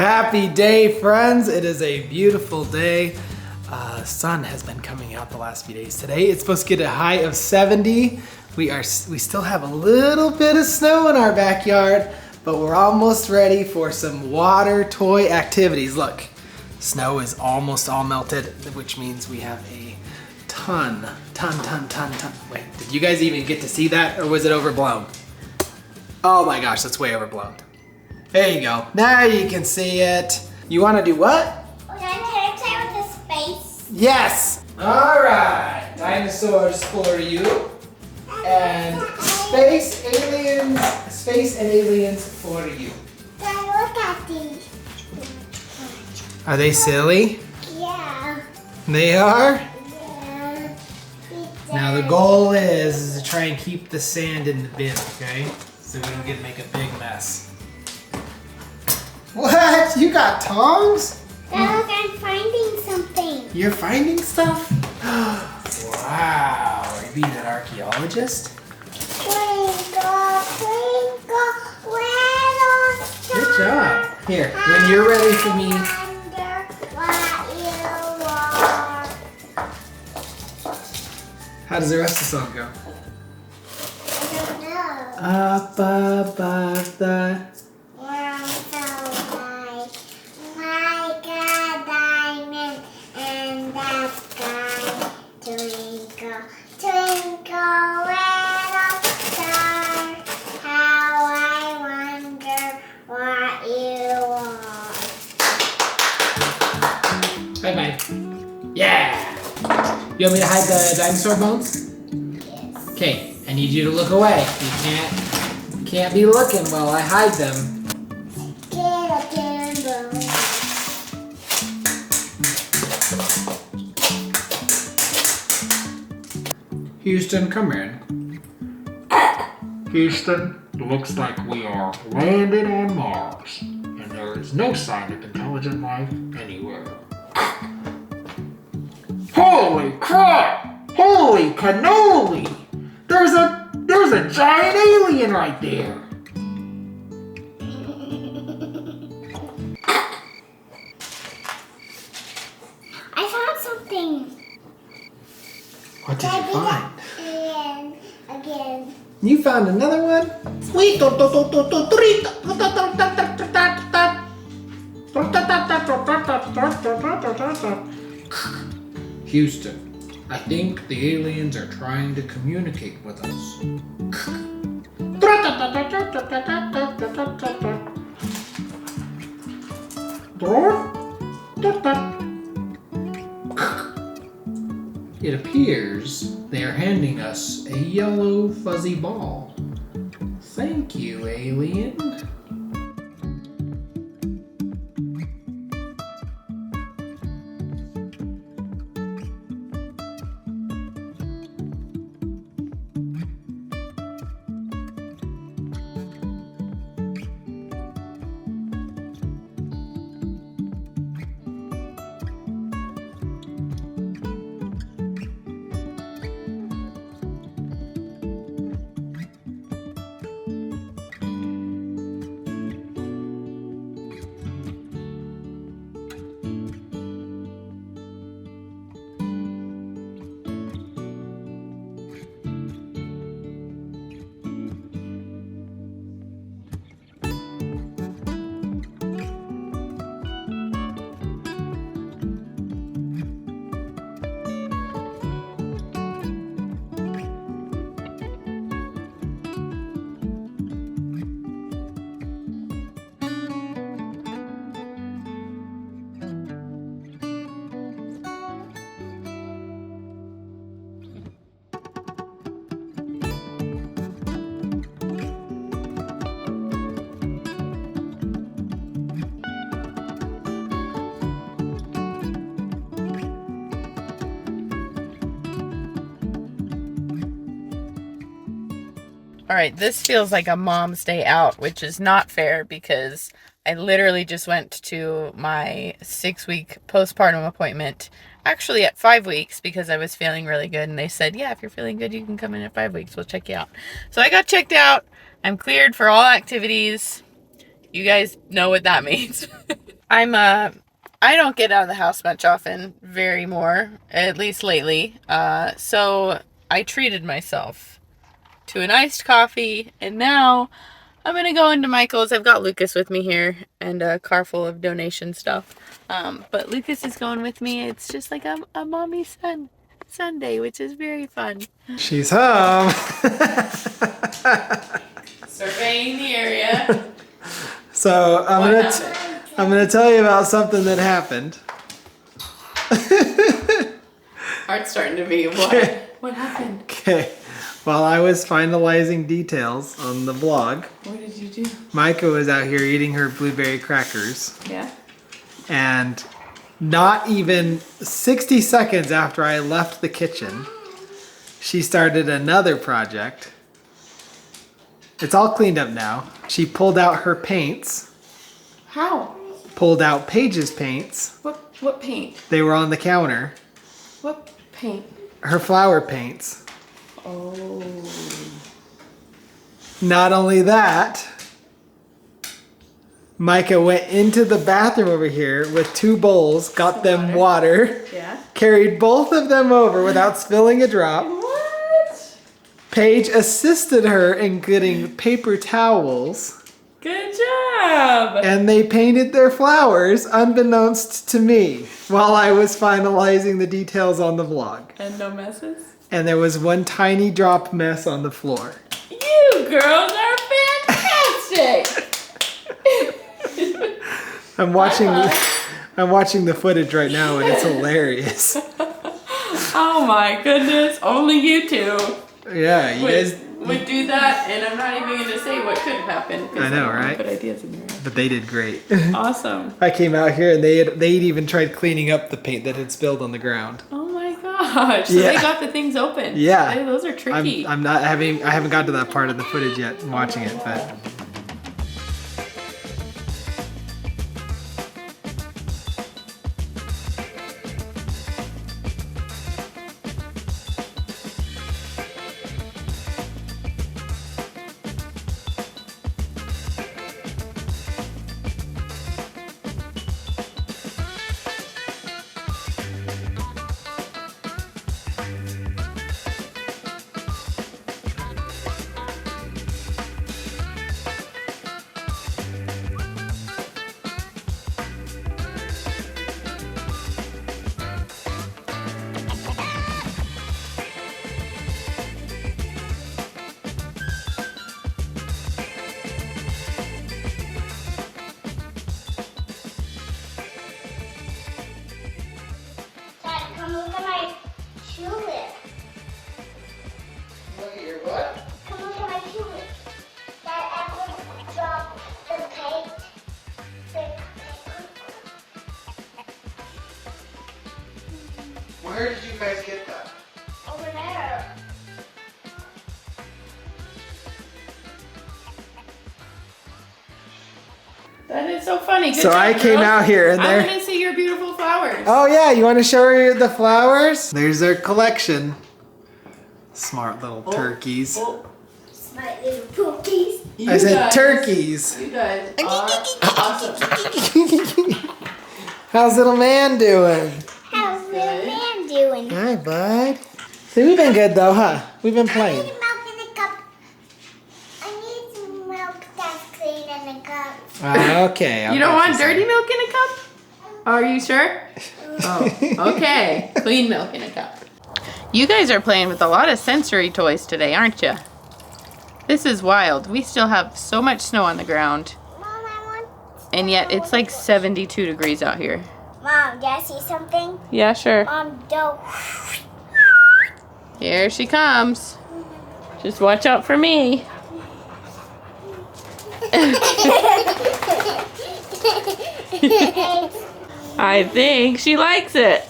Happy day, friends. It is a beautiful day. Sun has been coming out the last few days. Today it's supposed to get a high of 70. We still have a little bit of snow in our backyard, but we're almost ready for some water toy activities. Look, snow is almost all melted, which means we have a ton. Wait, did you guys even get to see that, or was it overblown? Oh my gosh, that's way overblown. There you go. Now you can see it. You want to do what? Can I play with the space? Yes. All right. Dinosaurs for you. And space and aliens for you. Can I look at these? Are they silly? Yeah. They are? Yeah. Now the goal is to try and keep the sand in the bin, okay? So we don't make a big mess. What? You got tongs? Look, I'm finding something. You're finding stuff? Wow. Are you being an archaeologist? Twinkle, twinkle, little star. Good job. Here, when you're ready for me. I wonder what you are. How does the rest of the song go? I don't know. Up above the... World so bright, like a diamond in the sky. Twinkle, twinkle, little star, how I wonder what you are. Bye-bye. Yeah! You want me to hide the dinosaur bones? Yes. Okay, I need you to look away. You can't be looking while I hide them. Houston, come in. Houston, looks like we are landed on Mars, and there is no sign of intelligent life anywhere. Holy crap! Holy cannoli! There's a giant alien right there. I found something. What did you find? Again. You found another one? Sweet. Houston, I think the aliens are trying to communicate with us. It appears they are handing us a yellow fuzzy ball. Thank you, alien. All right, this feels like a mom's day out, which is not fair because I literally just went to my 6-week postpartum appointment, actually at 5 weeks because I was feeling really good. And they said, yeah, if you're feeling good, you can come in at 5 weeks. We'll check you out. So I got checked out. I'm cleared for all activities. You guys know what that means. I don't get out of the house much often, very more, at least lately. So I treated myself to an iced coffee, and now I'm gonna go into Michael's. I've got Lucas with me here and a car full of donation stuff. But Lucas is going with me. It's just like a mommy son Sunday, which is very fun. She's home. Surveying the area. So I'm gonna tell you about something that happened. Heart's starting to beat. What happened? Okay. While I was finalizing details on the vlog, What did you do? Micah was out here eating her blueberry crackers. Yeah. And not even 60 seconds after I left the kitchen, she started another project. It's all cleaned up now. She pulled out her paints, How? pulled out Paige's paints. What paint? They were on the counter. What paint? Her flower paints. Oh. Not only that, Micah went into the bathroom over here with 2 bowls, got them water, Yeah. carried both of them over without spilling a drop. What? Paige assisted her in getting paper towels, Good job. and they painted their flowers unbeknownst to me while I was finalizing the details on the vlog. And no messes? And there was one tiny drop mess on the floor. You girls are fantastic. I'm watching the footage right now and it's hilarious. Oh my goodness. Only you two Yeah, you guys, would do that, and I'm not even going to say what could have happened. 'Cause I know, don't wanna right? Put ideas in your head. but they did great. Awesome. I came out here and they'd even tried cleaning up the paint that had spilled on the ground. Oh my gosh. So Yeah. they got the things open. Yeah. Those are tricky. I haven't got to that part of the footage yet. I'm watching it, but. Dad, come look at my tulip. Look at your what? Come look at my tulip. Dad, I will drop the paint. Where did you guys get that? Over there. That is so funny. Good So job, I came girls. out here and I there. want to see your beautiful flowers. Oh yeah, you want to show her the flowers? There's their collection. Smart little turkeys. Oh, My little cookies. you I said guys- turkeys. You guys are awesome. How's little man doing? How's little Good. man doing? Hi, bud. See, we've been good though, huh? We've been I playing. need milk in a cup. I need some milk that's clean in a cup. Okay. I'll You don't get want some. dirty milk in a cup? Are you sure? Oh, okay. Clean milk in a cup. You guys are playing with a lot of sensory toys today, aren't you? This is wild. We still have so much snow on the ground, Mom, I want. and yet it's like 72 degrees out here. Mom, did I see something? Yeah, sure. Mom, don't. Here she comes. Just watch out for me. I think she likes it.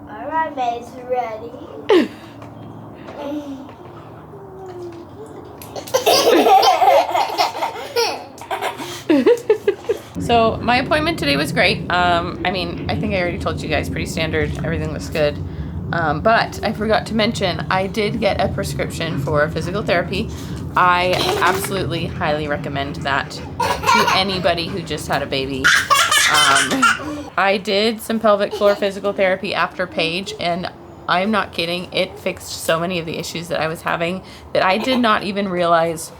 Alright, Mae's ready. So my appointment today was great. I mean, I think I already told you guys, pretty standard. Everything looks good. But I forgot to mention, I did get a prescription for physical therapy. I absolutely highly recommend that to anybody who just had a baby. I did some pelvic floor physical therapy after Paige, and I'm not kidding, it fixed so many of the issues that I was having that I did not even realize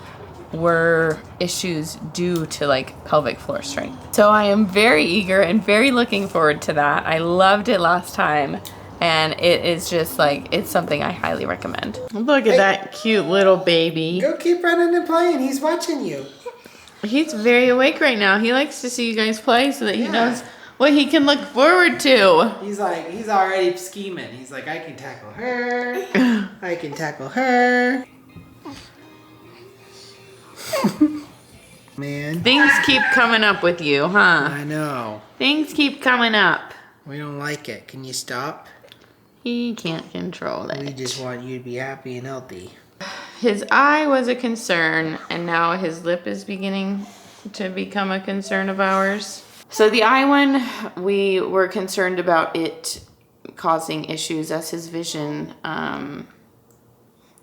were issues due to like pelvic floor strength. So I am very eager and very looking forward to that. I loved it last time, and it is just like, it's something I highly recommend. Look at that cute little baby. Go keep running and playing. He's watching you. He's very awake right now. He likes to see you guys play so that he knows what he can look forward to. He's already scheming. He's like, I can tackle her. I can tackle her. Man. Things keep coming up with you, huh? I know. Things keep coming up. We don't like it. Can you stop? He can't control it. We just want you to be happy and healthy. His eye was a concern, and now his lip is beginning to become a concern of ours. So the eye one, we were concerned about it causing issues as his vision,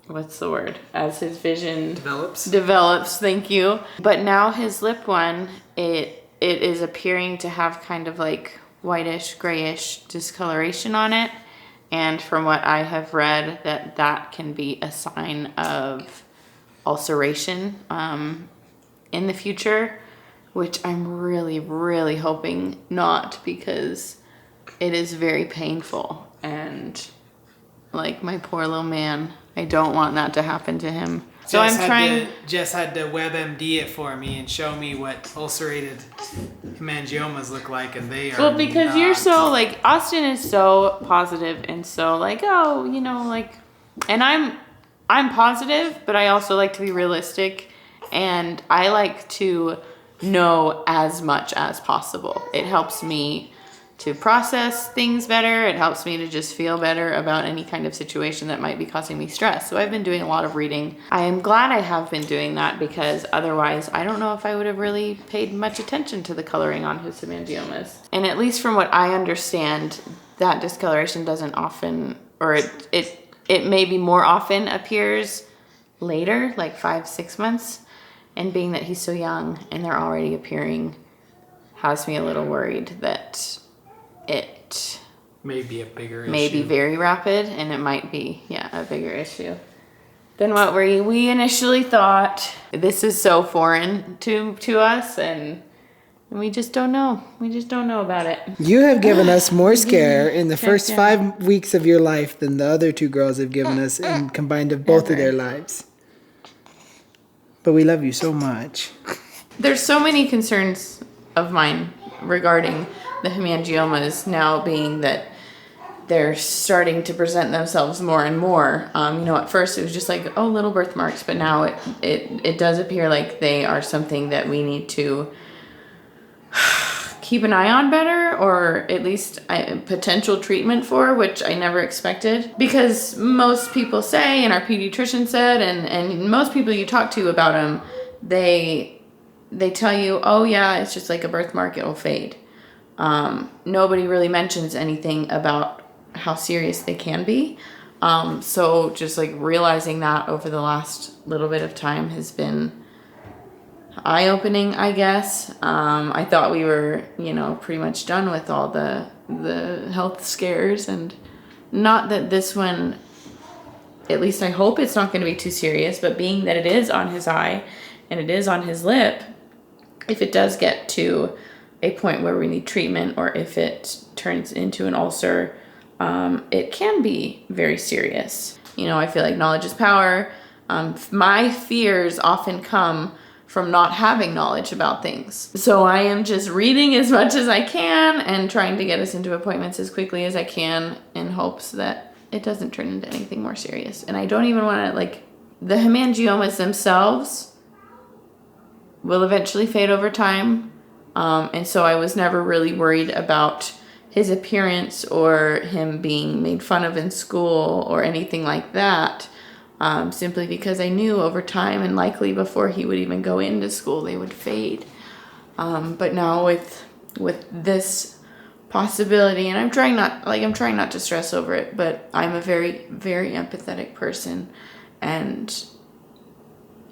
what's the word? As his vision develops, thank you. But now his lip one, it is appearing to have kind of like whitish, grayish discoloration on it. And from what I have read, that can be a sign of ulceration in the future, which I'm really, really hoping not, because it is very painful. And like my poor little man, I don't want that to happen to him. So Jess had to WebMD it for me and show me what ulcerated hemangiomas look like, and they are. Well, because you're so like, Austin is so positive and so like, oh, you know, like, and I'm positive, but I also like to be realistic, and I like to know as much as possible. It helps me to process things better. It helps me to just feel better about any kind of situation that might be causing me stress. So I've been doing a lot of reading. I am glad I have been doing that, because otherwise I don't know if I would have really paid much attention to the coloring on his hemangiomas. And at least from what I understand, that discoloration doesn't often, or it maybe more often appears later, like 5-6 months. And being that he's so young and they're already appearing has me a little worried that it may be a bigger issue. May be very rapid, and it might be, a bigger issue than what we initially thought. This is so foreign to us, and we just don't know. We just don't know about it. You have given us more scare in the first 5 weeks of your life than the other 2 girls have given us in combined of both of their lives. But we love you so much. There's so many concerns of mine regarding the hemangiomas now, being that they're starting to present themselves more and more. At first it was just like, oh, little birthmarks, but now it does appear like they are something that we need to keep an eye on better, or at least potential treatment for, which I never expected. Because most people say, and our pediatrician said, and most people you talk to about them, they tell you, oh yeah, it's just like a birthmark, it'll fade. Nobody really mentions anything about how serious they can be. So just like realizing that over the last little bit of time has been eye-opening, I guess. I thought we were, pretty much done with all the health scares, and not that this one, at least I hope it's not going to be too serious, but being that it is on his eye and it is on his lip, if it does get to a point where we need treatment, or if it turns into an ulcer, it can be very serious. I feel like knowledge is power. My fears often come from not having knowledge about things. So I am just reading as much as I can and trying to get us into appointments as quickly as I can, in hopes that it doesn't turn into anything more serious. And I don't even want to, the hemangiomas themselves will eventually fade over time. And so I was never really worried about his appearance or him being made fun of in school or anything like that, simply because I knew over time, and likely before he would even go into school, they would fade. But now with this possibility, and I'm trying not to stress over it, but I'm a very, very empathetic person, and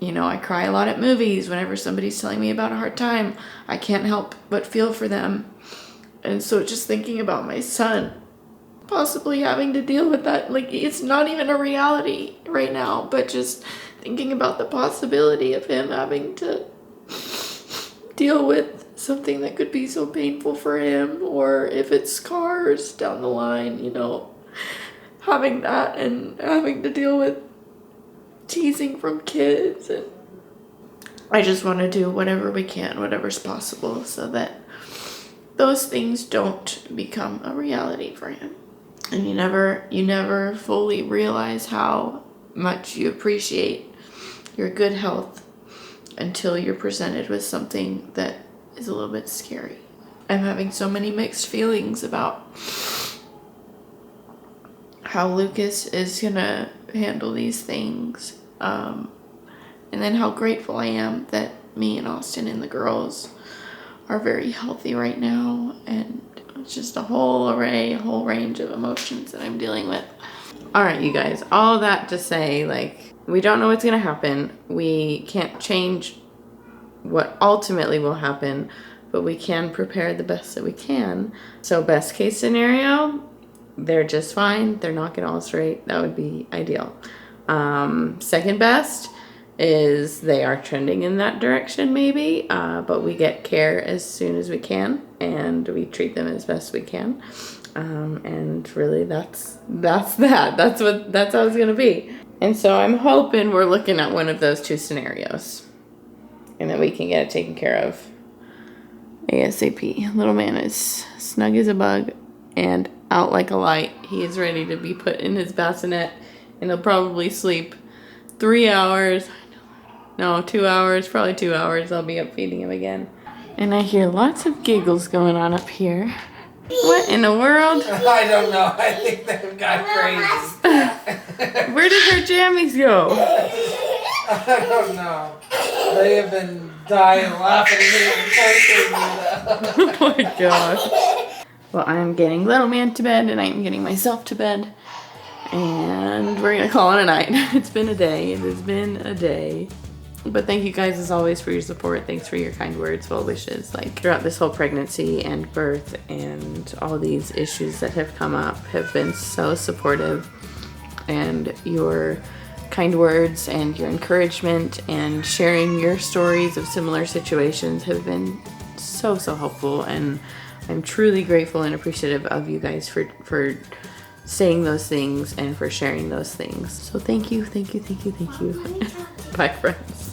You know, I cry a lot at movies. Whenever somebody's telling me about a hard time, I can't help but feel for them. And so just thinking about my son possibly having to deal with that, like, it's not even a reality right now, but just thinking about the possibility of him having to deal with something that could be so painful for him, or if it's scars down the line, you know, having that and having to deal with teasing from kids. And I just want to do whatever we can, whatever's possible, so that those things don't become a reality for him. And you never fully realize how much you appreciate your good health until you're presented with something that is a little bit scary. I'm having so many mixed feelings about how Lucas is gonna handle these things. And then how grateful I am that me and Austin and the girls are very healthy right now. And it's just a whole range of emotions that I'm dealing with. All right, you guys, all that to say, like, we don't know what's gonna happen. We can't change what ultimately will happen, but we can prepare the best that we can. So best case scenario, they're just fine. They're not gonna ulcerate. That would be ideal. Second best is they are trending in that direction maybe, but we get care as soon as we can and we treat them as best we can. And really that's that. That's how it's gonna be. And so I'm hoping we're looking at one of those two scenarios and that we can get it taken care of ASAP. Little man is snug as a bug and out like a light. He is ready to be put in his bassinet and he'll probably sleep 3 hours. No, 2 hours, probably 2 hours. I'll be up feeding him again. And I hear lots of giggles going on up here. What in the world? I don't know. I think they've got crazy. Where did their jammies go? I don't know. They have been dying laughing at me. Oh my gosh. Well, I'm getting little man to bed and I'm getting myself to bed. And we're going to call it a night. It's been a day. It has been a day. But thank you guys as always for your support. Thanks for your kind words, well wishes. Like throughout this whole pregnancy and birth and all these issues that have come up have been so supportive. And your kind words and your encouragement and sharing your stories of similar situations have been so helpful. And I'm truly grateful and appreciative of you guys for saying those things and for sharing those things. So thank you. Bye, friends.